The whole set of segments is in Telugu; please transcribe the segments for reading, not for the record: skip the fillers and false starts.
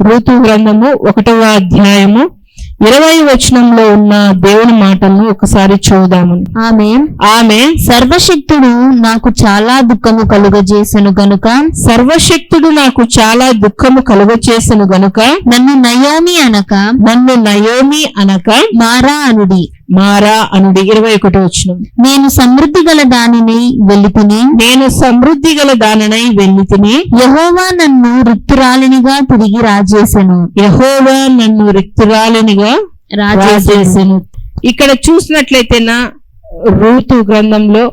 రూతు గ్రంథము 1వ అధ్యాయము 20వ వచనంలో ఉన్న దేవుని మాటలను ఒకసారి చూద్దాము. ఆమె సర్వశక్తుడు నాకు చాలా దుఃఖము కలుగజేసెను గనుక నన్ను నయోమి అనక మారా అనుడి. 21వ వచనం. నేను సమృద్ధి గల దానిని వెళ్ళితిని యెహోవా నన్ను రిక్తురాలినిగా తిరిగి రాజేసెను. ఇక్కడ చూసినట్లయితేనా రూతు గ్రంథంలో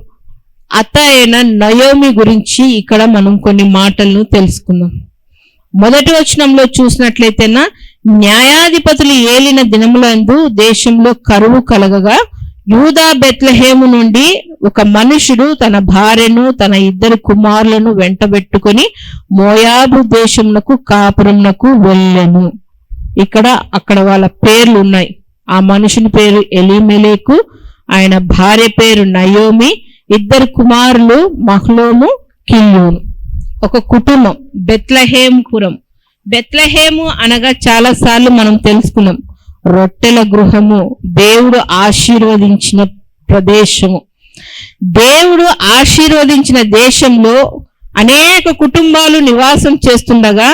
అత్త అయిన నయోమి గురించి ఇక్కడ మనం కొన్ని మాటలను తెలుసుకుందాం. మొదటి వచనంలో చూసినట్లయితేనా న్యాయాధిపతులు ఏలిన దినములందు దేశంలో కరువు కలగగా యూదా బెత్లెహేము నుండి ఒక మనుషుడు తన భార్యను తన 2 కుమారులను వెంటబెట్టుకుని మోయాబు దేశమునకు కాపురమునకు వెళ్ళెను. అక్కడ వాళ్ళ పేర్లు ఉన్నాయి. ఆ మనుషుని పేరు ఎలీమెలెకు, ఆయన భార్య పేరు నయోమి, 2 కుమారులు మహ్లోము, కిల్యోను. ఒక కుటుంబం బెత్లెహేముపురం. బెత్లెహేము అనగా చాలా సార్లు మనం తెలుసుకున్నాం, రొట్టెల గృహము, దేవుడు ఆశీర్వదించిన ప్రదేశము. దేవుడు ఆశీర్వదించిన దేశంలో అనేక కుటుంబాలు నివాసం చేస్తుండగా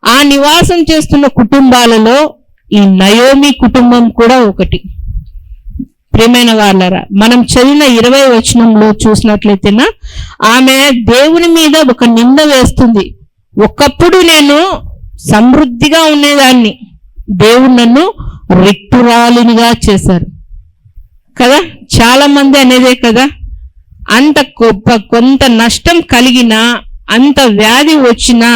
ఆ నివాసం చేస్తున్న కుటుంబాలలో ఈ నయోమి కుటుంబం కూడా ఒకటి. ప్రియమైన వాళ్ళరా, మనం చదివిన 20వ వచనంలో చూసినట్లయితేనా ఆమె దేవుని మీద ఒక నింద వేస్తుంది. ఒకప్పుడు నేను సమృద్ధిగా ఉండేదాన్ని, దేవుడు నన్ను రిక్తురాలినిగా చేశారు కదా. చాలా మంది అనేదే కదా, అంత కొంత నష్టం కలిగినా, అంత వ్యాధి వచ్చినా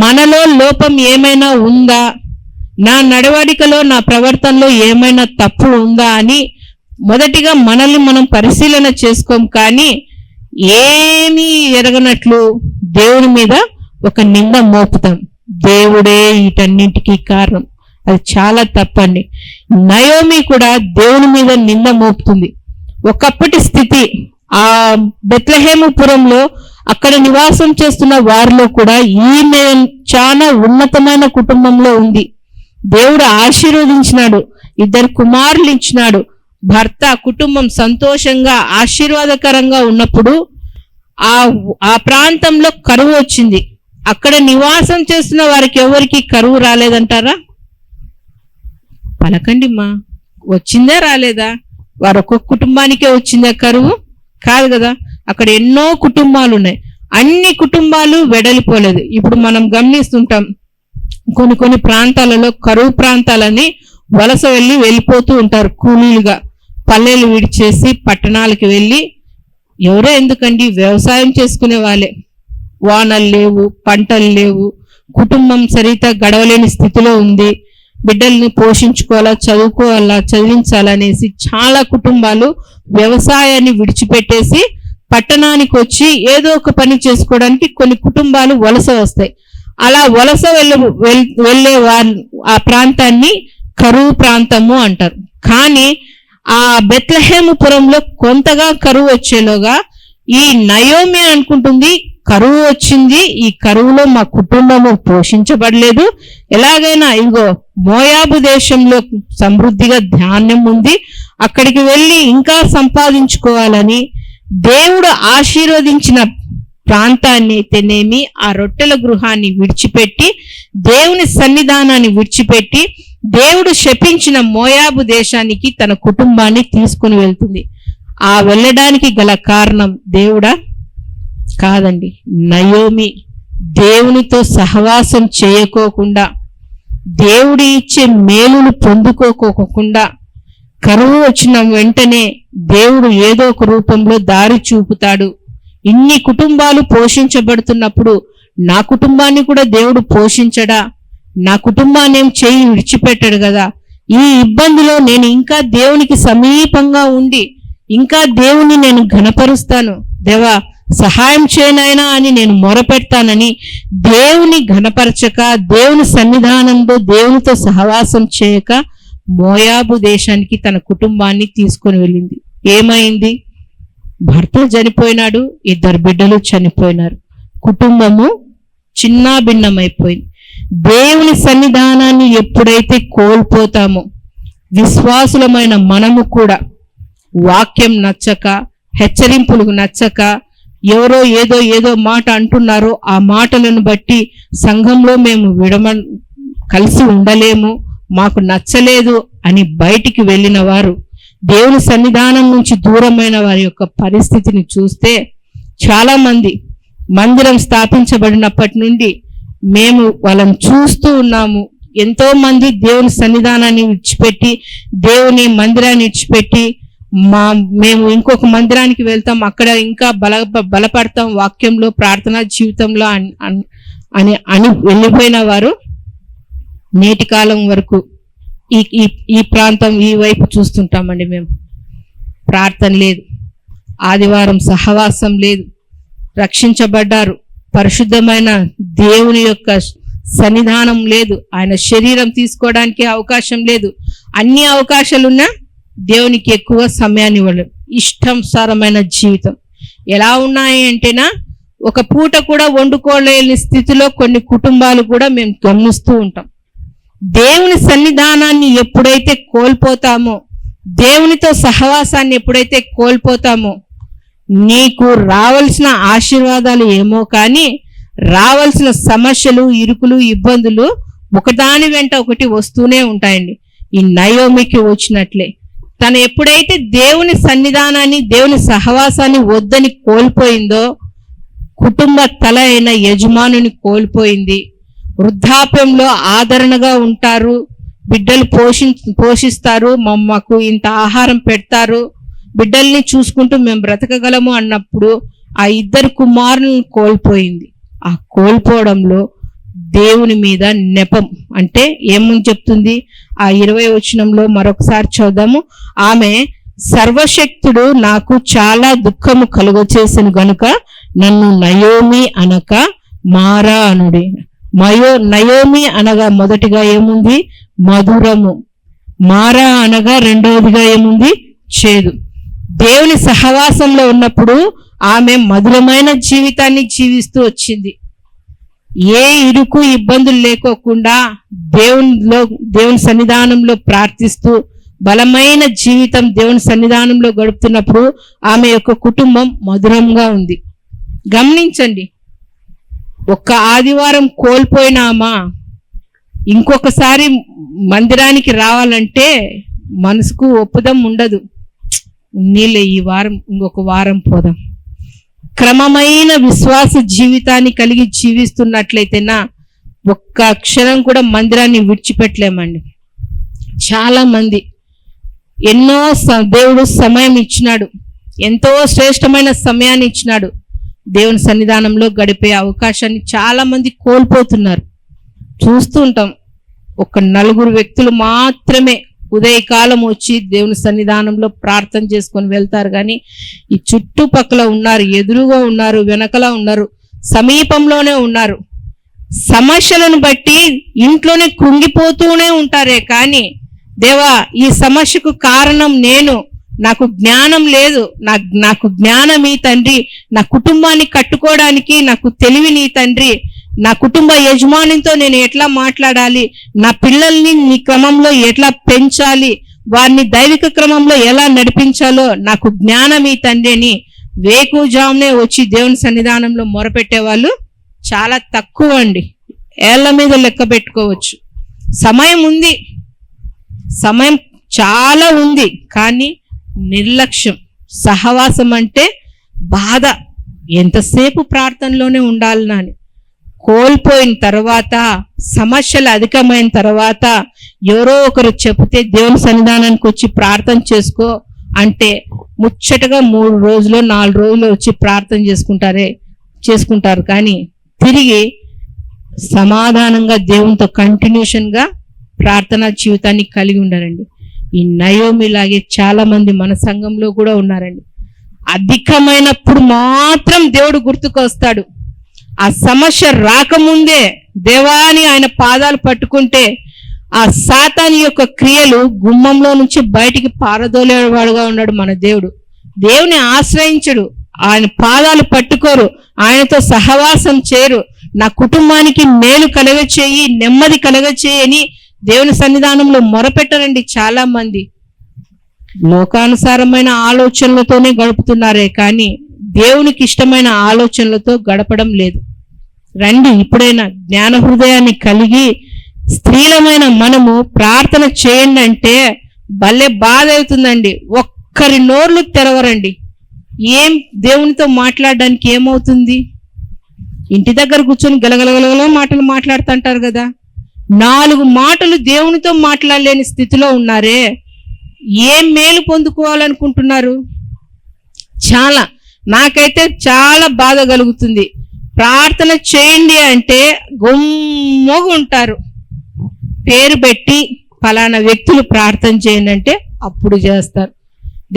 మనలో లోపం ఏమైనా ఉందా, నా నడవడికలో నా ప్రవర్తనలో ఏమైనా తప్పు ఉందా అని మొదటిగా మనల్ని మనం పరిశీలన చేసుకోం. కానీ ఏమీ ఎరగనట్లు దేవుని మీద ఒక నింద మోపుతాం. దేవుడే వీటన్నింటికీ కారణం. అది చాలా తప్పండి. నయోమి కూడా దేవుని మీద నింద మోపుతుంది. ఒకప్పటి స్థితి ఆ బెత్లెహేముపురంలో అక్కడ నివాసం చేస్తున్న వారిలో కూడా ఈమె చాలా ఉన్నతమైన కుటుంబంలో ఉంది. దేవుడు ఆశీర్వదించినాడు, 2 కుమారులు ఇచ్చినాడు. భర్త కుటుంబం సంతోషంగా ఆశీర్వాదకరంగా ఉన్నప్పుడు ఆ ప్రాంతంలో కరువు వచ్చింది. అక్కడ నివాసం చేస్తున్న వారికి ఎవరికి కరువు రాలేదంటారా? పలకండిమ్మా, వచ్చిందా రాలేదా? వారు ఒక్కొక్క కుటుంబానికే వచ్చిందా కరువు? కాదు కదా. అక్కడ ఎన్నో కుటుంబాలు ఉన్నాయి, అన్ని కుటుంబాలు వెడలిపోలేదు. ఇప్పుడు మనం గమనిస్తుంటాం, కొన్ని ప్రాంతాలలో కరువు ప్రాంతాలని వలస వెళ్ళిపోతూ ఉంటారు కూలీలుగా. పల్లెలు విడిచేసి పట్టణాలకు వెళ్ళి, ఎవరో ఎందుకండి, వ్యవసాయం చేసుకునే వాళ్ళే. వానలు లేవు, పంటలు లేవు, కుటుంబం సరిగ్గా గడవలేని స్థితిలో ఉంది, బిడ్డల్ని పోషించుకోవాలా, చదివించాలనేసి చాలా కుటుంబాలు వ్యవసాయాన్ని విడిచిపెట్టేసి పట్టణానికి వచ్చి ఏదో ఒక పని చేసుకోవడానికి కొన్ని కుటుంబాలు వలస వస్తాయి. అలా వలస వెళ్ళే ఆ ప్రాంతాన్ని కరువు ప్రాంతము అంటారు. కానీ ఆ బెత్లెహేముపురంలో కొంతగా కరువు వచ్చేలోగా ఈ నయోమి అనుకుంటుంది, కరువు వచ్చింది, ఈ కరువులో మా కుటుంబము పోషించబడలేదు, ఎలాగైనా ఇగో మోయాబు దేశంలో సమృద్ధిగా ధాన్యం ఉంది, అక్కడికి వెళ్ళి ఇంకా సంపాదించుకోవాలని దేవుడు ఆశీర్వదించిన ప్రాంతాన్ని అయితేనేమి, ఆ రొట్టెల గృహాన్ని విడిచిపెట్టి, దేవుని సన్నిధానాన్ని విడిచిపెట్టి, దేవుడు శపించిన మోయాబు దేశానికి తన కుటుంబాన్ని తీసుకుని వెళ్తుంది. ఆ వెళ్ళడానికి గల కారణం దేవుడా? కాదండి. నయోమి దేవునితో సహవాసం చేయకోకుండా, దేవుడి ఇచ్చే మేలును పొందుకోకోకుండా, కరువు వచ్చిన వెంటనే దేవుడు ఏదో ఒక రూపంలో దారి చూపుతాడు. ఇన్ని కుటుంబాలు పోషించబడుతున్నప్పుడు నా కుటుంబాన్ని కూడా దేవుడు పోషించడా? నా కుటుంబాన్ని ఏం చేయి విడిచిపెట్టాడు కదా. ఈ ఇబ్బందిలో నేను ఇంకా దేవునికి సమీపంగా ఉండి ఇంకా దేవుని నేను ఘనపరుస్తాను, దేవా సహాయం చేయనైనా అని నేను మొరపెడతానని దేవుని ఘనపరచక, దేవుని సన్నిధానంలో దేవునితో సహవాసం చేయక మోయాబు దేశానికి తన కుటుంబాన్ని తీసుకొని వెళ్ళింది. ఏమైంది? భర్త చనిపోయినాడు, 2 బిడ్డలు చనిపోయినారు, కుటుంబము చిన్నాభిన్నమైపోయింది. దేవుని సన్నిధానాన్ని ఎప్పుడైతే కోల్పోతామో, విశ్వాసులమైన మనము కూడా వాక్యం నచ్చక, హెచ్చరింపులకు నచ్చక, ఎవరో ఏదో మాట అంటున్నారో ఆ మాటలను బట్టి సంఘంలో మేము కలిసి ఉండలేము, మాకు నచ్చలేదు అని బయటికి వెళ్ళిన వారు, దేవుని సన్నిధానం నుంచి దూరమైన వారి యొక్క పరిస్థితిని చూస్తే, చాలా మంది మందిరం స్థాపించబడినప్పటి నుండి మేము వాళ్ళని చూస్తూ ఉన్నాము. ఎంతో మంది దేవుని సన్నిధానాన్ని విడిచిపెట్టి, దేవుని మందిరాన్ని విడిచిపెట్టి మేము ఇంకొక మందిరానికి వెళ్తాం, అక్కడ ఇంకా బలపడతాం వాక్యంలో, ప్రార్థనా జీవితంలో అని వెళ్ళిపోయిన వారు నేటి కాలం వరకు ఈ ప్రాంతం ఈ వైపు చూస్తుంటామండి. మేము ప్రార్థన లేదు, ఆదివారం సహవాసం లేదు, రక్షించబడ్డారు, పరిశుద్ధమైన దేవుని యొక్క సన్నిధానం లేదు, ఆయన శరీరం తీసుకోవడానికి అవకాశం లేదు, అన్ని అవకాశాలున్నా దేవునికి ఎక్కువ సమయాన్ని ఇవ్వలేదు. ఇష్టానుసారమైన జీవితం ఎలా ఉన్నాయి అంటేనా, ఒక పూట కూడా వండుకోలేని స్థితిలో కొన్ని కుటుంబాలు కూడా మేము గమనిస్తూ ఉంటాం. దేవుని సన్నిధానాన్ని ఎప్పుడైతే కోల్పోతామో, దేవునితో సహవాసాన్ని ఎప్పుడైతే కోల్పోతామో, నీకు రావాల్సిన ఆశీర్వాదాలు ఏమో కానీ రావాల్సిన సమస్యలు, ఇరుకులు, ఇబ్బందులు ఒకదాని వెంట ఒకటి వస్తూనే ఉంటాయండి. ఈ నయోమికి వచ్చినట్లే తను ఎప్పుడైతే దేవుని సన్నిధానాన్ని, దేవుని సహవాసాన్ని వద్దని కోల్పోయిందో, కుటుంబ తల అయిన యజమానుని కోల్పోయింది. వృద్ధాప్యంలో ఆదరణగా ఉంటారు, బిడ్డలు పోషిస్తారు, మాకు ఇంత ఆహారం పెడతారు, బిడ్డల్ని చూసుకుంటూ మేము బ్రతకగలము అన్నప్పుడు ఆ ఇద్దరు కుమారులను కోల్పోయింది. ఆ కోల్పోవడంలో దేవుని మీద నెపం అంటే ఏమని చెప్తుంది ఆ 20వ వచనంలో మరొకసారి చూద్దాము. ఆమె సర్వశక్తుడు నాకు చాలా దుఃఖము కలుగచేసెను గనుక నన్ను నయోమి అనక మారా అనుడి. నయోమి అనగా మొదటిగా ఏముంది? మధురము. మారా అనగా రెండవదిగా ఏముంది? చేదు. దేవుని సహవాసంలో ఉన్నప్పుడు ఆమె మధురమైన జీవితాన్ని జీవిస్తూ వచ్చింది. ఏ ఇరుకు ఇబ్బందులు లేకోకుండా దేవుని సన్నిధానంలో ప్రార్థిస్తూ బలమైన జీవితం దేవుని సన్నిధానంలో గడుపుతున్నప్పుడు ఆమె యొక్క కుటుంబం మధురంగా ఉంది. గమనించండి, ఒక్క ఆదివారం కోల్పోయినామా ఇంకొకసారి మందిరానికి రావాలంటే మనసుకు ఒప్పుదం ఉండదు. నీళ్ళే ఈ వారం ఇంకొక వారం పోదాం. క్రమమైన విశ్వాస జీవితాన్ని కలిగి జీవిస్తున్నట్లయితేనా ఒక్క అక్షరం కూడా మందిరాన్ని విడిచిపెట్టలేమండి. చాలా మంది దేవుడు సమయం ఇచ్చినాడు, ఎంతో శ్రేష్టమైన సమయాన్ని ఇచ్చినాడు, దేవుని సన్నిధానంలో గడిపే అవకాశాన్ని చాలా మంది కోల్పోతున్నారు. చూస్తూ ఉంటాం. ఒక 4 వ్యక్తులు మాత్రమే ఉదయకాలం వచ్చి దేవుని సన్నిధానంలో ప్రార్థన చేసుకొని వెళ్తారు. కానీ ఈ చుట్టుపక్కల ఉన్నారు, ఎదురుగా ఉన్నారు, వెనకల ఉన్నారు, సమీపంలోనే ఉన్నారు. సమస్యలను బట్టి ఇంట్లోనే కృంగిపోతూనే ఉంటారే కానీ దేవా ఈ సమస్యకు కారణం నేను, నాకు జ్ఞానం లేదు, నాకు జ్ఞానం ఈ తండ్రి, నా కుటుంబాన్ని కట్టుకోవడానికి నాకు తెలివి నీ తండ్రి, నా కుటుంబ యజమానితో నేను ఎట్లా మాట్లాడాలి, నా పిల్లల్ని నీ క్రమంలో ఎట్లా పెంచాలి, వారిని దైవిక క్రమంలో ఎలా నడిపించాలో నాకు జ్ఞానం ఈ తండ్రి అని వేకుజామునే వచ్చి దేవుని సన్నిధానంలో మొరపెట్టే వాళ్ళు చాలా తక్కువ అండి. ఏళ్ల మీద లెక్క పెట్టుకోవచ్చు. సమయం ఉంది, సమయం చాలా ఉంది, కానీ నిర్లక్ష్యం. సహవాసం అంటే బాధ, ఎంతసేపు ప్రార్థనలోనే ఉండాలని అని కోల్పోయిన తర్వాత, సమస్యలు అధికమైన తర్వాత ఎవరో ఒకరు చెప్తే దేవుని సన్నిధానానికి వచ్చి ప్రార్థన చేసుకో అంటే ముచ్చటగా 3 రోజులు 4 రోజులు వచ్చి ప్రార్థన చేసుకుంటారు. కానీ తిరిగి సమాధానంగా దేవునితో కంటిన్యూషన్గా ప్రార్థనా జీవితాన్ని కలిగి ఉండారండి. ఈ నయోమిలాగే చాలా మంది మన సంఘంలో కూడా ఉన్నారండి. అధికమైనప్పుడు మాత్రం దేవుడు గుర్తుకొస్తాడు. ఆ సమస్య రాకముందే దేవాని ఆయన పాదాలు పట్టుకుంటే ఆ సాతాను యొక్క క్రియలు గుమ్మంలో నుంచి బయటికి పారదోలేవాడుగా ఉన్నాడు మన దేవుడు. దేవుని ఆశ్రయించడు, ఆయన పాదాలు పట్టుకోరు, ఆయనతో సహవాసం చేయరు, నా కుటుంబానికి మేలు కలగచేయి, నెమ్మది కలగచేయి అని దేవుని సన్నిధానంలో మొరపెట్టరండి చాలా మంది. లోకానుసారమైన ఆలోచనలతోనే గడుపుతున్నారే కానీ దేవునికి ఇష్టమైన ఆలోచనలతో గడపడం లేదు. రండి, ఇప్పుడైనా జ్ఞాన హృదయాన్ని కలిగి స్త్రీలమైన మనము ప్రార్థన చేయండి అంటే భలే బాధ అవుతుందండి. ఒక్కరి నోర్లు తెరవరండి. ఏం దేవునితో మాట్లాడడానికి ఏమవుతుంది? ఇంటి దగ్గర కూర్చొని గలగలగల మాటలు మాట్లాడుతుంటారు కదా, 4 మాటలు దేవునితో మాట్లాడలేని స్థితిలో ఉన్నారే, ఏం మేలు పొందుకోవాలనుకుంటున్నారు? నాకైతే చాలా బాధ కలుగుతుంది. ప్రార్థన చేయండి అంటే గొమ్మగా ఉంటారు. పేరు పెట్టి ఫలానా వ్యక్తులు ప్రార్థన చేయండి అంటే అప్పుడు చేస్తారు.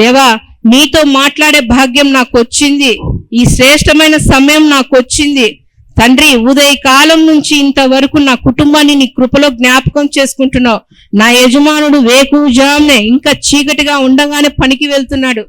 దేవా, నీతో మాట్లాడే భాగ్యం నాకు వచ్చింది, ఈ శ్రేష్టమైన సమయం నాకు వచ్చింది తండ్రి. ఉదయకాలం నుంచి ఇంతవరకు నా కుటుంబాన్ని నీ కృపలో జ్ఞాపకం చేసుకుంటున్నావు. నా యజమానుడు వేకువజామునే ఇంకా చీకటిగా ఉండగానే పనికి వెళ్తున్నాడు.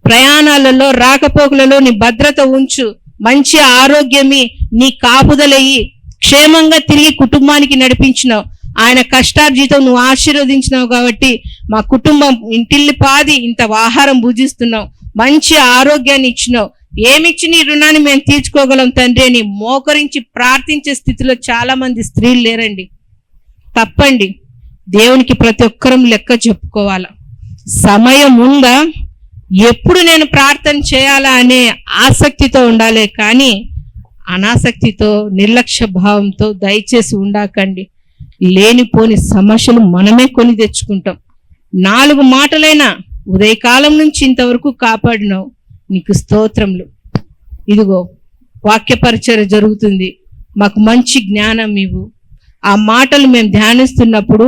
ప్రయాణాలలో రాకపోకలలో నీ భద్రత ఉంచు, మంచి ఆరోగ్యమి, నీ కాపుదలయ్యి క్షేమంగా తిరిగి కుటుంబానికి నడిపించినావు. ఆయన కష్టార్జితం నువ్వు ఆశీర్వదించినావు కాబట్టి మా కుటుంబం ఇంటిల్లిపాది ఇంత ఆహారం భుజిస్తున్నావు, మంచి ఆరోగ్యాన్ని ఇచ్చినావు. ఏమిచ్చి నీ రుణాన్ని మేము తీర్చుకోగలం తండ్రి అని మోకరించి ప్రార్థించే స్థితిలో చాలా మంది స్త్రీలు లేరండి. తప్పండి. దేవునికి ప్రతి ఒక్కరం లెక్క చెప్పుకోవాలా. సమయం ఉందా, ఎప్పుడు నేను ప్రార్థన చేయాలా అనే ఆసక్తితో ఉండాలి కానీ అనాసక్తితో నిర్లక్ష్య భావంతో దయచేసి ఉండకండి. లేనిపోని సమస్యలు మనమే కొని తెచ్చుకుంటాం. 4 మాటలైనా ఉదయకాలం నుంచి ఇంతవరకు కాపాడినావు, నీకు స్తోత్రములు. ఇదిగో వాక్య పరిచర్య జరుగుతుంది, మాకు మంచి జ్ఞానం ఇవ్వు. ఆ మాటలు మేము ధ్యానిస్తున్నప్పుడు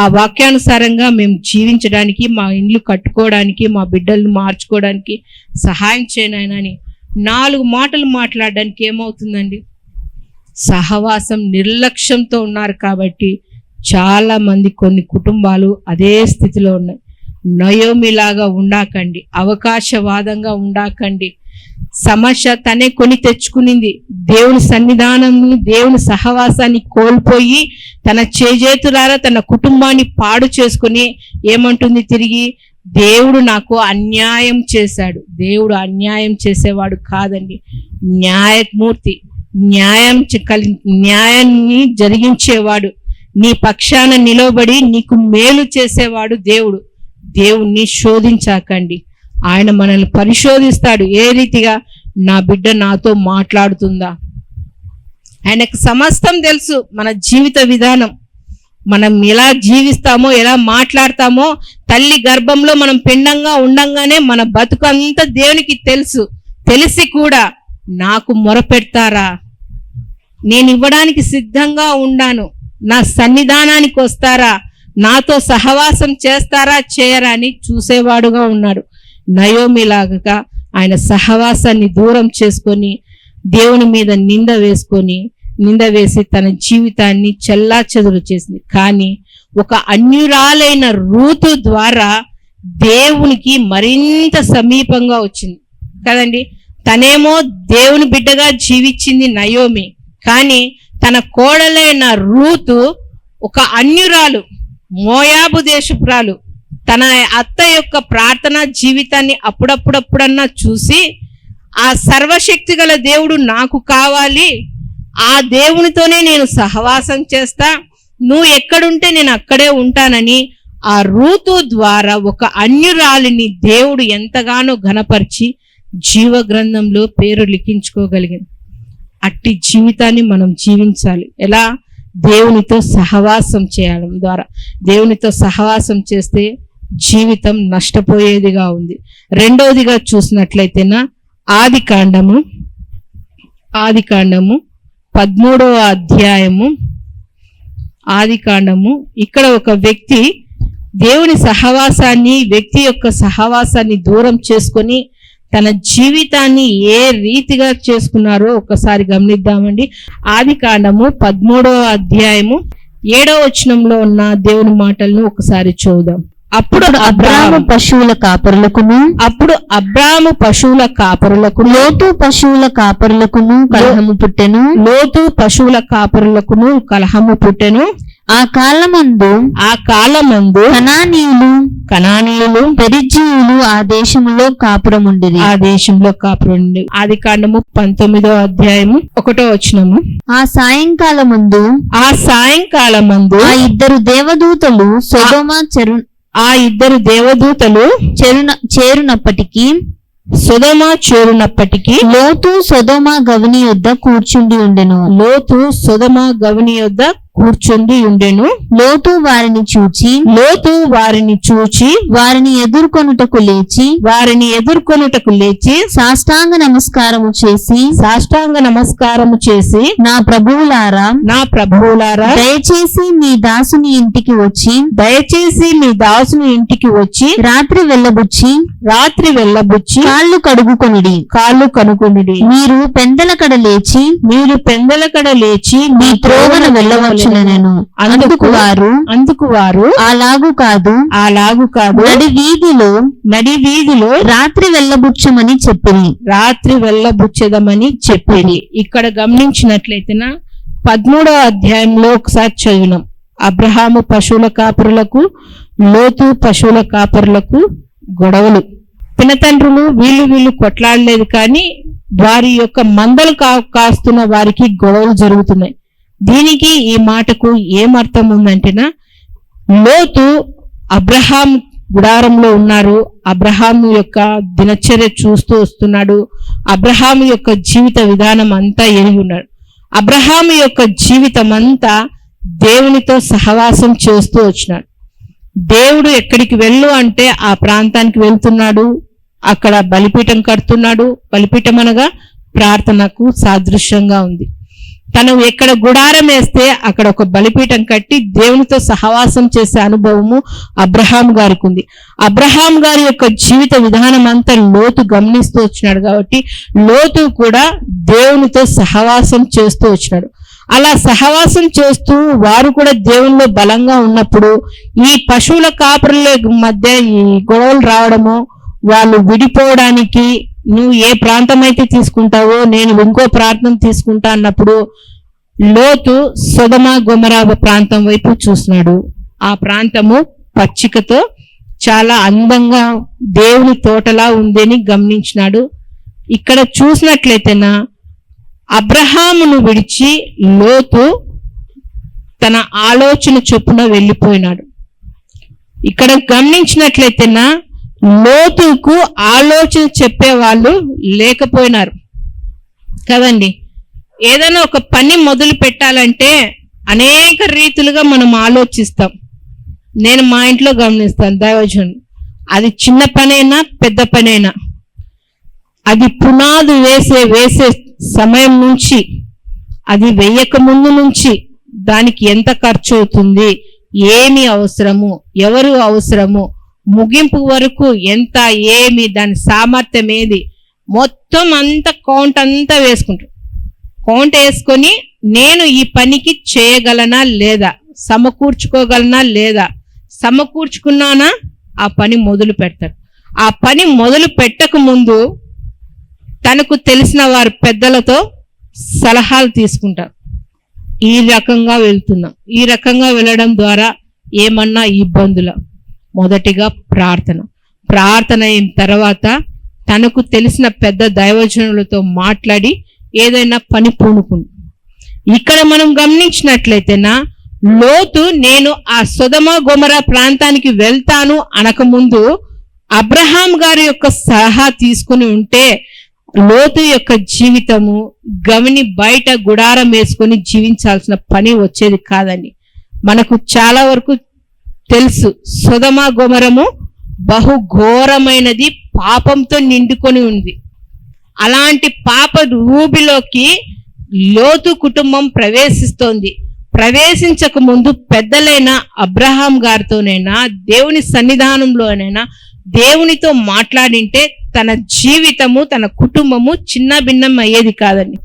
ఆ వాక్యానుసారంగా మేము జీవించడానికి, మా ఇండ్లు కట్టుకోవడానికి, మా బిడ్డలను మార్చుకోవడానికి సహాయం చేయనని 4 మాటలు మాట్లాడడానికి ఏమవుతుందండి? సహవాసం నిర్లక్ష్యంతో ఉన్నారు కాబట్టి చాలా మంది, కొన్ని కుటుంబాలు అదే స్థితిలో ఉన్నాయి. నయోమిలాగా ఉండకండి, అవకాశవాదంగా ఉండకండి. సమస్య తనే కొని తెచ్చుకునింది. దేవుని సన్నిధానాన్ని, దేవుని సహవాసాన్ని కోల్పోయి తన చేజేతులారా తన కుటుంబాన్ని పాడు చేసుకుని ఏమంటుంది తిరిగి? దేవుడు నాకు అన్యాయం చేశాడు. దేవుడు అన్యాయం చేసేవాడు కాదండి, న్యాయమూర్తి, న్యాయాన్ని జరిగించేవాడు, నీ పక్షాన నిలబడి నీకు మేలు చేసేవాడు దేవుడు. దేవుణ్ణి శోధించకండి. ఆయన మనల్ని పరిశోధిస్తాడు. ఏ రీతిగా? నా బిడ్డ నాతో మాట్లాడుతుందా? ఆయనకు సమస్తం తెలుసు. మన జీవిత విధానం, మనం ఎలా జీవిస్తామో, ఎలా మాట్లాడతామో, తల్లి గర్భంలో మనం పిండంగా ఉండంగానే మన బతుకు అంతా దేవునికి తెలుసు. తెలిసి కూడా నాకు మొరపెడతారా, నేను ఇవ్వడానికి సిద్ధంగా ఉండాను, నా సన్నిధానానికి వస్తారా, నాతో సహవాసం చేస్తారా చేయరా అని చూసేవాడుగా ఉన్నాడు. నయోమిలాగా ఆయన సహవాసాన్ని దూరం చేసుకొని దేవుని మీద నింద వేసి తన జీవితాన్ని చెల్లాచెదురు చేసింది. కానీ ఒక అన్యురాలైన రూతు ద్వారా దేవునికి మరింత సమీపంగా వచ్చింది కదండి. తనేమో దేవుని బిడ్డగా జీవించింది నయోమి, కానీ తన కోడలైన రూతు ఒక అన్యురాలు, మోయాబు దేశపురాలు. తన అత్త యొక్క ప్రార్థనా జీవితాన్ని అప్పుడప్పుడన్నా చూసి ఆ సర్వశక్తి గల దేవుడు నాకు కావాలి, ఆ దేవునితోనే నేను సహవాసం చేస్తా, నువ్వు ఎక్కడుంటే నేను అక్కడే ఉంటానని ఆ రూతు ద్వారా ఒక అన్యురాలిని దేవుడు ఎంతగానో ఘనపరిచి జీవ గ్రంథంలో పేరు లిఖించుకోగలిగింది. అట్టి జీవితాన్ని మనం జీవించాలి. ఎలా? దేవునితో సహవాసం చేయడం ద్వారా. దేవునితో సహవాసం చేస్తే జీవితం నష్టపోయేదిగా ఉంది. రెండవదిగా చూసినట్లయితేనా ఆది కాండము 13వ అధ్యాయము, ఆది కాండము. ఇక్కడ ఒక వ్యక్తి దేవుని సహవాసాన్ని, వ్యక్తి యొక్క సహవాసాన్ని దూరం చేసుకొని తన జీవితాన్ని ఏ రీతిగా చేసుకున్నారో ఒకసారి గమనిద్దామండి. ఆది కాండము 13వ అధ్యాయము 7వ వచనంలో ఉన్న దేవుని మాటలను ఒకసారి చూద్దాం. అప్పుడు అబ్రాము పశువుల కాపరులకును లోతు పశువుల కాపరులకును కలహము పుట్టెను. ఆ కాలమందు కనానీయులు పెరిజ్జీయులు ఆ దేశంలో కాపురముండిరి. ఆదికాండము 19వ అధ్యాయము 1వ వచనము. ఆ సాయంకాలమందు ఆ ఇద్దరు దేవదూతలు చేరునప్పటికీ లోతు సొదొమ గవిని యొద్ద కూర్చుండి ఉండెను. లోతు వారిని చూచి వారిని ఎదుర్కొనుటకు లేచి సాష్టాంగ నమస్కారము చేసి నా ప్రభువులారా దయచేసి మీ దాసుని ఇంటికి వచ్చి రాత్రి వెళ్ళబుచ్చి కాళ్ళు కడుగుకొనిడి. మీరు పెందలకడ లేచి మీ త్రోవన వెళ్ళవచ్చు. అందుకు వారు అలాగు కాదు నడి వీధిలో రాత్రి వెళ్ళబుచ్చదమని చెప్పిరి. ఇక్కడ గమనించినట్లయితే 13వ అధ్యాయంలో ఒకసారి చదివినాం. అబ్రహాము పశువుల కాపురులకు లోతు పశువుల కాపురులకు గొడవలు. పినతండ్రులు వీళ్ళు కొట్లాడలేదు, కానీ వారి యొక్క మందలు కాస్తున్న వారికి గొడవలు జరుగుతున్నాయి. దీనికి ఈ మాటకు ఏమర్థం ఉందంటేనా, లోతు అబ్రహాం గుడారంలో ఉన్నారు, అబ్రహాం యొక్క దినచర్య చూస్తూ వస్తున్నాడు, అబ్రహాం యొక్క జీవిత విధానం అంతా ఎరిగి ఉన్నాడు. అబ్రహాం యొక్క జీవితం అంతా దేవునితో సహవాసం చేస్తూ వచ్చినాడు. దేవుడు ఎక్కడికి వెళ్ళు అంటే ఆ ప్రాంతానికి వెళ్తున్నాడు, అక్కడ బలిపీఠం కడుతున్నాడు. బలిపీఠం అనగా ప్రార్థనకు సాదృశ్యంగా ఉంది. తను ఎక్కడ గుడారం వేస్తే అక్కడ ఒక బలిపీఠం కట్టి దేవునితో సహవాసం చేసే అనుభవము అబ్రహాం గారికి ఉంది. అబ్రహాం గారి యొక్క జీవిత విధానం అంతా లోతు గమనిస్తూ వచ్చినాడు కాబట్టి లోతు కూడా దేవునితో సహవాసం చేస్తూ వచ్చినాడు. అలా సహవాసం చేస్తూ వారు కూడా దేవునిలో బలంగా ఉన్నప్పుడు ఈ పశువుల కాపురుల మధ్య ఈ గొడవలు రావడము, వాళ్ళు విడిపోవడానికి నువ్వు ఏ ప్రాంతం అయితే తీసుకుంటావో నేను ఇంకో ప్రాంతం తీసుకుంటా అన్నప్పుడు లోతు సొదొమ గొమొర ప్రాంతం వైపు చూస్తున్నాడు. ఆ ప్రాంతము పచ్చికతో చాలా అందంగా దేవుని తోటలా ఉందని గమనించినాడు. ఇక్కడ చూసినట్లయితేనా అబ్రహామును విడిచి లోతు తన ఆలోచన చొప్పున వెళ్ళిపోయినాడు. ఇక్కడ గమనించినట్లయితేనా లోతుకు ఆలోచన చెప్పే వాళ్ళు లేకపోయినారు కదండి. ఏదైనా ఒక పని మొదలు పెట్టాలంటే అనేక రీతులుగా మనం ఆలోచిస్తాం. నేను మా ఇంట్లో గమనిస్తాను దైవజనుడు, అది చిన్న పనైనా పెద్ద పనైనా అది పునాది వేసే సమయం నుంచి, అది వేయక ముందు నుంచి దానికి ఎంత ఖర్చు అవుతుంది, ఏమి అవసరము, ఎవరు అవసరము, ముగింపు వరకు ఎంత, ఏమి, దాని సామర్థ్యం ఏది, మొత్తం అంతా కౌంట్ అంతా వేసుకుంటారు. కౌంట్ వేసుకొని నేను ఈ పనికి చేయగలనా లేదా, సమకూర్చుకోగలనా లేదా, సమకూర్చుకున్నానా ఆ పని మొదలు పెడతాడు. ఆ పని మొదలు పెట్టక ముందు తనకు తెలిసిన వారి పెద్దలతో సలహాలు తీసుకుంటారు. ఈ రకంగా వెళ్తున్నాం, ఈ రకంగా వెళ్ళడం ద్వారా ఏమన్నా ఇబ్బందులు. మొదటిగా ప్రార్థన అయిన తర్వాత తనకు తెలిసిన పెద్ద దైవజనులతో మాట్లాడి ఏదైనా పని పూనుకుంది. ఇక్కడ మనం గమనించినట్లయితేనా లోతు నేను ఆ సొదొమ గొమొర ప్రాంతానికి వెళ్తాను అనకముందు అబ్రహాం గారి యొక్క సలహా తీసుకుని ఉంటే లోతు యొక్క జీవితము గవిని బయట గుడారం వేసుకొని జీవించాల్సిన పని వచ్చేది కాదండి. మనకు చాలా వరకు తెలుసు, సొదొమ గొమొరము బహు ఘోరమైనది, పాపంతో నిండుకొని ఉంది. అలాంటి పాప ఊబిలోకి లోతు కుటుంబం ప్రవేశిస్తోంది. ప్రవేశించక ముందు పెద్దలైన అబ్రహాం గారితోనైనా దేవుని సన్నిధానంలోనైనా దేవునితో మాట్లాడింటే తన జీవితము తన కుటుంబము చిన్న భిన్నం అయ్యేది కాదండి.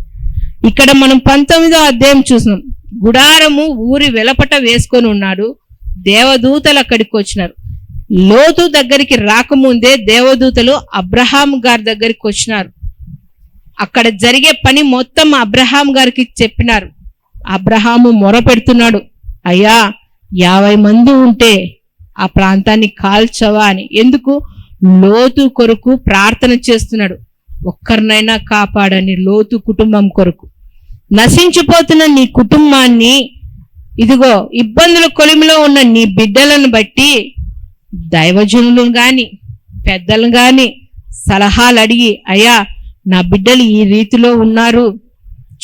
ఇక్కడ మనం 19వ అధ్యాయం చూసినాం. గుడారము ఊరి వెలపట వేసుకొని ఉన్నాడు, దేవదూతలు అక్కడికి వచ్చినారు. లోతు దగ్గరికి రాకముందే దేవదూతలు అబ్రహాం గారి దగ్గరికి వచ్చినారు. అక్కడ జరిగే పని మొత్తం అబ్రహాం గారికి చెప్పినారు. అబ్రహాము మొరపెడుతున్నాడు, అయ్యా 50 మంది ఉంటే ఆ ప్రాంతాన్ని కాల్చవా అని. ఎందుకు? లోతు కొరకు ప్రార్థన చేస్తున్నాడు. ఒక్కరినైనా కాపాడని లోతు కుటుంబం కొరకు. నశించిపోతున్న నీ కుటుంబాన్ని, ఇదిగో ఇబ్బందుల కొలిమిలో ఉన్న నీ బిడ్డలను బట్టి దైవజనులు గాని పెద్దలు గాని సలహాలు అడిగి, అయ్యా నా బిడ్డలు ఈ రీతిలో ఉన్నారు,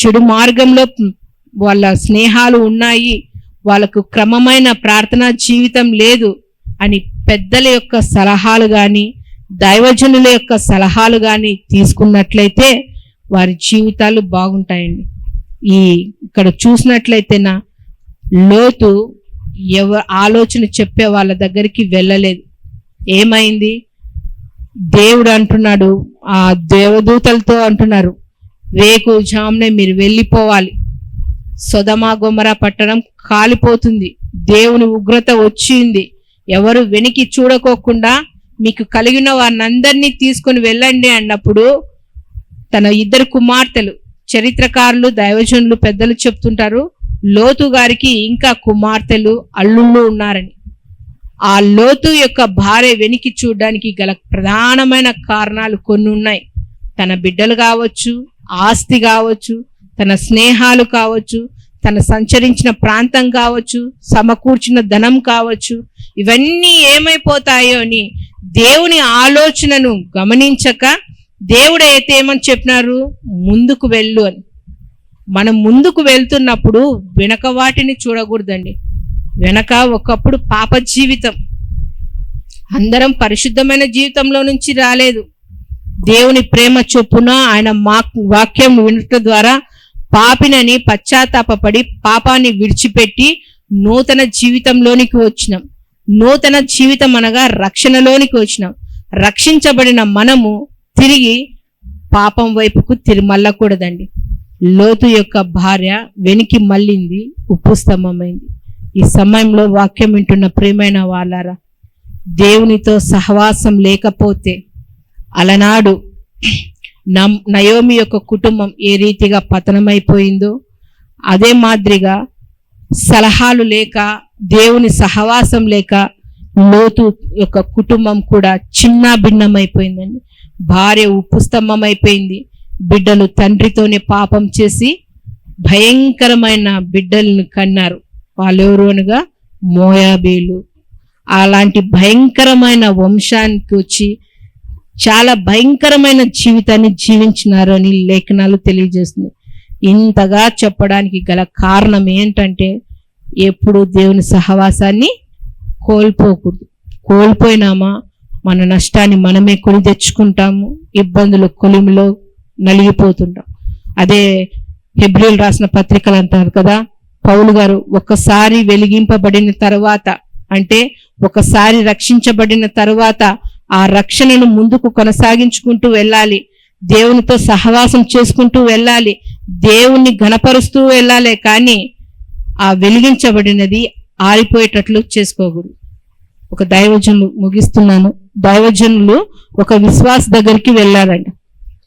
చెడు మార్గంలో వాళ్ళ స్నేహాలు ఉన్నాయి, వాళ్ళకు క్రమమైన ప్రార్థనా జీవితం లేదు అని పెద్దల యొక్క సలహాలు కానీ దైవజనుల యొక్క సలహాలు కానీ తీసుకున్నట్లయితే వారి జీవితాలు బాగుంటాయండి. ఇక్కడ చూసినట్లయితేనా లోతు ఆలోచన చెప్పే వాళ్ళ దగ్గరికి వెళ్ళలేదు. ఏమైంది? దేవుడు అంటున్నాడు, ఆ దేవదూతలతో అంటున్నారు, రేకు జామునే మీరు వెళ్ళిపోవాలి, సొదమ గొమొర పట్టణం కాలిపోతుంది, దేవుని ఉగ్రత వచ్చింది, ఎవరు వెనికి చూడకోకుండా మీకు కలిగిన వారినందరినీ తీసుకొని వెళ్ళండి అన్నప్పుడు తన 2 కుమార్తెలు, చరిత్రకారులు దైవజనులు పెద్దలు చెప్తుంటారు, లోతు గారికి ఇంకా కుమార్తెలు అల్లుళ్ళు ఉన్నారని. ఆ లోతు యొక్క భార్య వెనికి చూడడానికి గల ప్రధానమైన కారణాలు కొన్ని ఉన్నాయి. తన బిడ్డలు కావచ్చు, ఆస్తి కావచ్చు, తన స్నేహాలు కావచ్చు, తన సంచరించిన ప్రాంతం కావచ్చు, సమకూర్చిన ధనం కావచ్చు, ఇవన్నీ ఏమైపోతాయో అని దేవుని ఆలోచనను గమనించక దేవుడు అయితే ఏమని చెప్పినారు, ముందుకు వెళ్ళు అని. మనం ముందుకు వెళ్తున్నప్పుడు వెనక వాటిని చూడకూడదండి. వెనక ఒకప్పుడు పాప జీవితం, అందరం పరిశుద్ధమైన జీవితంలో నుంచి రాలేదు. దేవుని ప్రేమ చొప్పున ఆయన వాక్యం వినటం ద్వారా పాపినని పశ్చాత్తాపపడి పాపాన్ని విడిచిపెట్టి నూతన జీవితంలోనికి వచ్చినాం. నూతన జీవితం అనగా రక్షణలోనికి వచ్చినాం. రక్షించబడిన మనము తిరిగి పాపం వైపుకు మళ్ళకూడదండి. లోతు యొక్క భార్య వెనికి మళ్ళింది, ఉప్పు స్తంభమైంది. ఈ సమయంలో వాక్యం వింటున్న ప్రియమైన వాళ్ళారా, దేవునితో సహవాసం లేకపోతే అలనాడు నయోమి యొక్క కుటుంబం ఏ రీతిగా పతనమైపోయిందో అదే మాదిరిగా సలహాలు లేక దేవుని సహవాసం లేక లోతు యొక్క కుటుంబం కూడా చిన్న భిన్నమైపోయిందండి. భార్య ఉప్పు స్తంభం అయిపోయింది. బిడ్డలు తండ్రితోనే పాపం చేసి భయంకరమైన బిడ్డలను కన్నారు. వాళ్ళెవరు అనగా మోయాబీలు. అలాంటి భయంకరమైన వంశానికి వచ్చి చాలా భయంకరమైన జీవితాన్ని జీవించినారు అని లేఖనాలు తెలియజేస్తుంది. ఇంతగా చెప్పడానికి గల కారణం ఏంటంటే ఎప్పుడు దేవుని సహవాసాన్ని కోల్పోకూడదు. కోల్పోయినామా మన నష్టాన్ని మనమే కొని తెచ్చుకుంటాము, ఇబ్బందులు కొలిమిలో నలిగిపోతుంటాం. అదే హెబ్రీయులు రాసిన పత్రికలు అంటారు కదా, పౌలు గారు ఒకసారి వెలిగింపబడిన తర్వాత, అంటే ఒకసారి రక్షించబడిన తర్వాత ఆ రక్షణను ముందుకు కొనసాగించుకుంటూ వెళ్ళాలి, దేవునితో సహవాసం చేసుకుంటూ వెళ్ళాలి, దేవుణ్ణి ఘనపరుస్తూ వెళ్ళాలి. కానీ ఆ వెలిగించబడినది ఆరిపోయేటట్లు చేసుకోకూడదు. ఒక దైవజనులు, ముగిస్తున్నాను, దైవజనులు ఒక విశ్వాస దగ్గరికి వెళ్ళారంట.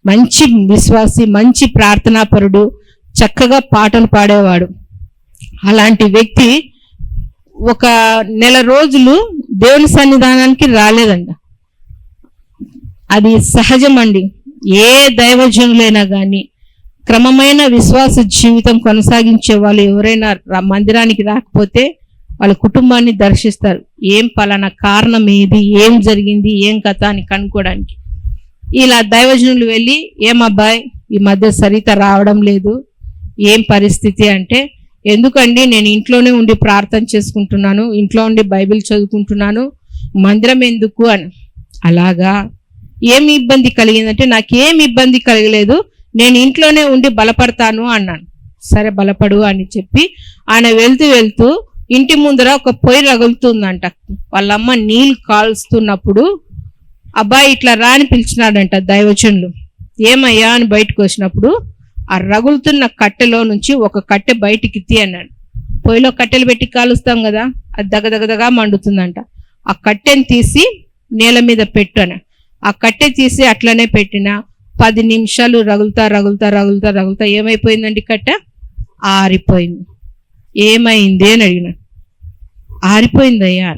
మంచి విశ్వాసి, మంచి ప్రార్థనాపరుడు, చక్కగా పాటలు పాడేవాడు. అలాంటి వ్యక్తి ఒక నెల రోజులు దేవుని సన్నిధానానికి రాలేదంట. అది సహజం అండి. ఏ దైవజనులైనా కానీ క్రమమైన విశ్వాస జీవితం కొనసాగించే వాళ్ళు ఎవరైనా మందిరానికి రాకపోతే వాళ్ళ కుటుంబాన్ని దర్శిస్తారు. ఏం పలానా కారణం ఏది, ఏం జరిగింది, ఏం కథ అని కనుక్కోవడానికి. ఇలా దైవజనులు వెళ్ళి, ఏమబ్బాయి ఈ మధ్య సరిత రావడం లేదు, ఏం పరిస్థితి అంటే, ఎందుకండి నేను ఇంట్లోనే ఉండి ప్రార్థన చేసుకుంటున్నాను, ఇంట్లో ఉండి బైబిల్ చదువుకుంటున్నాను, మందిరం ఎందుకు అని. అలాగా, ఏమి ఇబ్బంది కలిగిందంటే, నాకేం ఇబ్బంది కలగలేదు, నేను ఇంట్లోనే ఉండి బలపడతాను అన్నాను. సరే బలపడు అని చెప్పి ఆయన వెళ్తూ ఇంటి ముందర ఒక పొయ్యి రగులుతుందంట. వాళ్ళమ్మ నీళ్ళు కాల్స్తున్నప్పుడు అబ్బాయి ఇట్లా రాని పిలిచినాడంట దైవజనులు. ఏమయ్యా అని బయటకు వచ్చినప్పుడు ఆ రగులుతున్న కట్టెలో నుంచి ఒక కట్టె బయటికి తీ అన్నాడు. పొయ్యిలో కట్టెలు పెట్టి కాలుస్తాం కదా, అది దగదగదగా మండుతుందంట. ఆ కట్టెని తీసి నేల మీద పెట్టాను. ఆ కట్టె తీసి అట్లనే పెట్టిన 10 నిమిషాలు రగులుతా ఏమైపోయిందండి? కట్టె ఆరిపోయింది. ఏమైంది అని అడిగిన. ఆరిపోయిందయ్యా.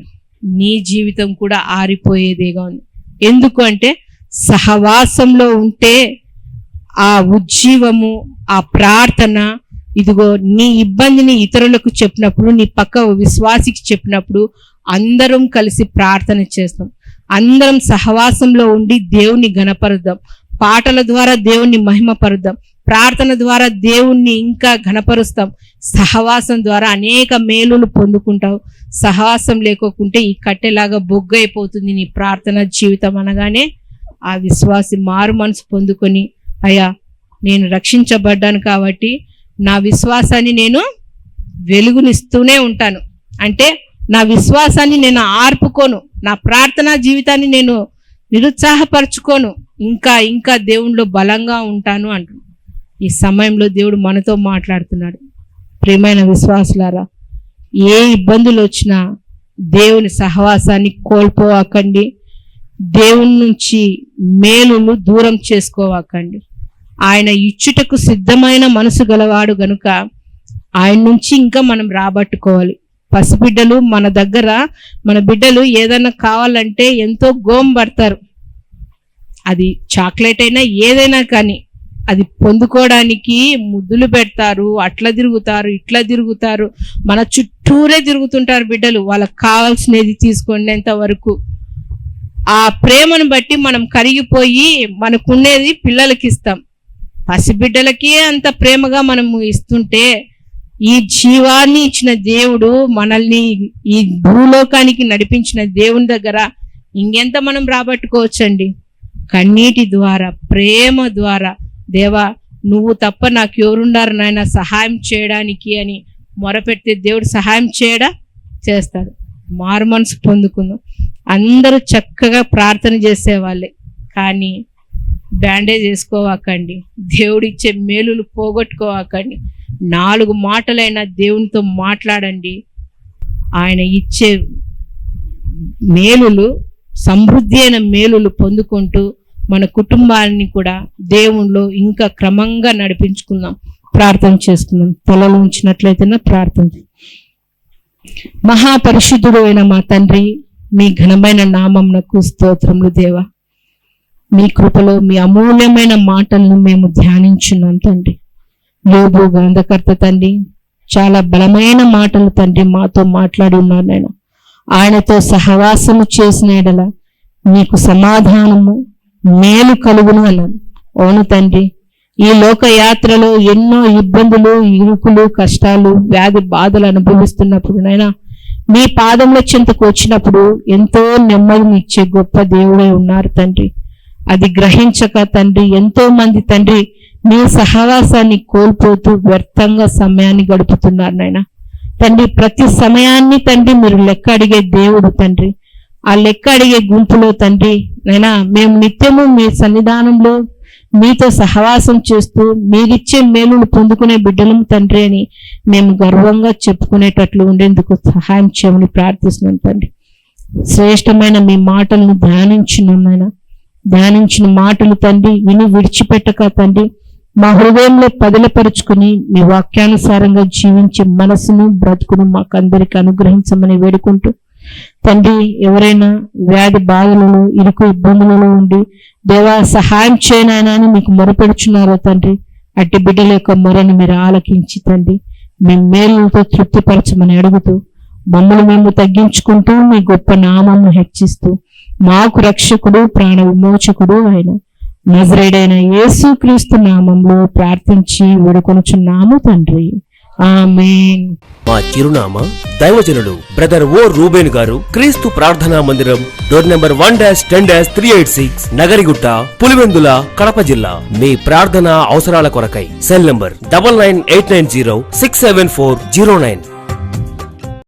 నీ జీవితం కూడా ఆరిపోయేదేగా ఉంది. ఎందుకు అంటే సహవాసంలో ఉంటే ఆ ఉజ్జీవము, ఆ ప్రార్థన, ఇదిగో నీ ఇబ్బందిని ఇతరులకు చెప్పినప్పుడు, నీ పక్క విశ్వాసికి చెప్పినప్పుడు అందరం కలిసి ప్రార్థన చేస్తాం. అందరం సహవాసంలో ఉండి దేవుని ఘనపరుద్దాం. పాటల ద్వారా దేవుణ్ణి మహిమపరుద్దాం. ప్రార్థన ద్వారా దేవుణ్ణి ఇంకా ఘనపరుస్తాం. సహవాసం ద్వారా అనేక మేలులు పొందుకుంటావు. సహవాసం లేకోకుంటే ఈ కట్టెలాగా బొగ్గైపోతుంది నీ ప్రార్థన జీవితం. అనగానే ఆ విశ్వాసి మారు మనసు పొందుకొని, అయ్యా నేను రక్షించబడ్డాను కాబట్టి నా విశ్వాసాన్ని నేను వెలుగునిస్తూనే ఉంటాను, అంటే నా విశ్వాసాన్ని నేను ఆర్పుకోను, నా ప్రార్థనా జీవితాన్ని నేను నిరుత్సాహపరచుకోను, ఇంకా ఇంకా దేవునిలో బలంగా ఉంటాను అంటున్నాను. ఈ సమయంలో దేవుడు మనతో మాట్లాడుతున్నాడు. ప్రియమైన విశ్వాసులారా, ఏ ఇబ్బందులు వచ్చినా దేవుని సహవాసాన్ని కోల్పోవకండి. దేవుని నుంచి మేలును దూరం చేసుకోవకండి. ఆయన ఇచ్చుటకు సిద్ధమైన మనసు గలవాడు గనుక ఆయన నుంచి ఇంకా మనం రాబట్టుకోవాలి. పసిబిడ్డలు మన దగ్గర, మన బిడ్డలు ఏదైనా కావాలంటే ఎంతో గోంపడతారు. అది చాక్లెట్ అయినా ఏదైనా కానీ అది పొందుకోవడానికి ముద్దులు పెడతారు, అట్లా తిరుగుతారు, ఇట్లా తిరుగుతారు, మన చుట్టూరే తిరుగుతుంటారు బిడ్డలు. వాళ్ళకి కావాల్సినది తీసుకునేంత వరకు ఆ ప్రేమను బట్టి మనం కరిగిపోయి మనకునేది పిల్లలకి ఇస్తాం. పసిబిడ్డలకి అంత ప్రేమగా మనము ఇస్తుంటే ఈ జీవాన్ని ఇచ్చిన దేవుడు, మనల్ని ఈ భూలోకానికి నడిపించిన దేవుని దగ్గర ఇంకెంత మనం రాబట్టుకోవచ్చండి? కన్నీటి ద్వారా, ప్రేమ ద్వారా, దేవా నువ్వు తప్ప నాకు ఎవరున్నారు నాయన సహాయం చేయడానికి అని మొరపెడితే దేవుడు సహాయం చేస్తాడు. మారు మనసు పొందుకుందాం. అందరూ చక్కగా ప్రార్థన చేసేవాళ్ళే, కానీ బ్యాండేజ్ వేసుకోవాకండి. దేవుడిచ్చే మేలులు పోగొట్టుకోవాకండి. 4 మాటలైనా దేవునితో మాట్లాడండి. ఆయన ఇచ్చే మేలులు, సమృద్ధి అయిన మేలులు పొందుకుంటూ మన కుటుంబాన్ని కూడా దేవునిలో ఇంకా క్రమంగా నడిపించుకుందాం. ప్రార్థన చేసుకుందాం. తలలో ఉంచినట్లయితే ప్రార్థన. మహాపరిశుద్ధుడు అయిన మా తండ్రి, మీ ఘనమైన నామమునకు స్తోత్రములు దేవా. మీ కృపలో మీ అమూల్యమైన మాటలను మేము ధ్యానించున్నాం తండ్రి. యోబు గ్రంథకర్త తండ్రి చాలా బలమైన మాటలు తండ్రి మాతో మాట్లాడి ఉన్నారు నాయన. ఆయనతో సహవాసము చేసిన ఎడల నీకు సమాధానము, మేలు కలుగును అన్నాను. అవును తండ్రి, ఈ లోక యాత్రలో ఎన్నో ఇబ్బందులు, ఇరుకులు, కష్టాలు, వ్యాధి బాధలు అనుభవిస్తున్నప్పుడు నైనా మీ పాదముల చెంతకు వచ్చినప్పుడు ఎంతో నెమ్మదిని ఇచ్చే గొప్ప దేవుడై ఉన్నారు తండ్రి. అది గ్రహించక తండ్రి ఎంతో మంది తండ్రి మీ సహవాసాన్ని కోల్పోతూ వ్యర్థంగా సమయాన్ని గడుపుతున్నారు నాయన. తండ్రి ప్రతి సమయాన్ని తండ్రి మీరు లెక్క అడిగే దేవుడు తండ్రి. ఆ లెక్క అడిగే గుంపులో తండ్రి నైనా మేము నిత్యము మీ సన్నిధానంలో మీతో సహవాసం చేస్తూ మీరిచ్చే మేలును పొందుకునే బిడ్డలం తండ్రి అని మేము గర్వంగా చెప్పుకునేటట్లు ఉండేందుకు సహాయం చేయమని ప్రార్థిస్తున్నాం తండ్రి. శ్రేష్టమైన మీ మాటలను ధ్యానించిన మాటలు తండ్రి విని విడిచిపెట్టక తండ్రి మా హృదయంలో పదిలపరుచుకుని మీ వాక్యానుసారంగా జీవించే మనసును, బ్రతుకును మాకందరికి అనుగ్రహించమని వేడుకుంటూ తండ్రి, ఎవరైనా వ్యాధి బాధలలో, ఇరుకు ఇబ్బందులలో ఉండి దేవా సహాయం చేయనాయనా అని మీకు మొరపెడుచున్నారో తండ్రి, అట్టి బిడ్డల యొక్క మొరను మీరు ఆలకించి తండ్రి మీ మేలులతో తృప్తిపరచమని అడుగుతూ మమ్మల్ని మేము తగ్గించుకుంటూ మీ గొప్ప నామమును హెచ్చిస్తూ మాకు రక్షకుడు, ప్రాణ విమోచకుడు అయిన నజరేయుడైన యేసుక్రీస్తు నామంలో ప్రార్థించి వేడుకొనుచున్నాము తండ్రి. ఆమేన్. మా చిరునామా దైవజనుడు బ్రదర్ ఓ రూబేన్ గారు, క్రీస్తు ప్రార్థనా మందిరం, డోర్ నెంబర్ 1-10-386, నగరిగుట్ట, పులివెందుల, కడప జిల్లా. మీ ప్రార్థనా అవసరాల కొరకై సెల్ నంబర్ 9989067409.